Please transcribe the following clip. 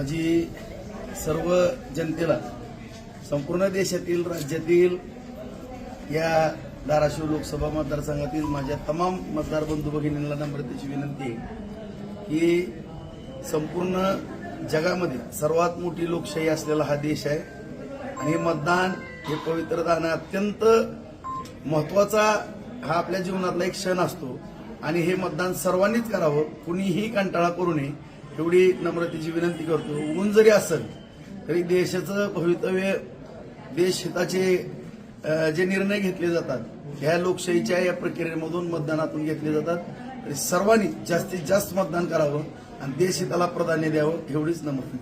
माझी सर्व जनतेला, संपूर्ण देशातील, राज्यातील, या धाराशिव लोकसभा मतदारसंघातील माझ्या तमाम मतदार बंधू भगिनींना नम्रतेची विनंती आहे की संपूर्ण जगामध्ये सर्वात मोठी लोकशाही असलेला हा देश आहे आणि मतदान हे पवित्र दान अत्यंत महत्वाचा हा आपल्या जीवनातला एक क्षण असतो आणि हे मतदान सर्वांनीच करावं, कुणीही कंटाळा करू नये एवढी नम्रतेची विनंती करतो। ऊन जरी असेल तरी देशाचं भवितव्य, देश हिताचे जे निर्णय घेतले जातात ह्या लोकशाहीच्या या प्रक्रियेमधून मतदानातून घेतले जातात, तरी सर्वांनी जास्तीत जास्त मतदान करावं आणि देश हिताला प्राधान्य द्यावं एवढीच नम्र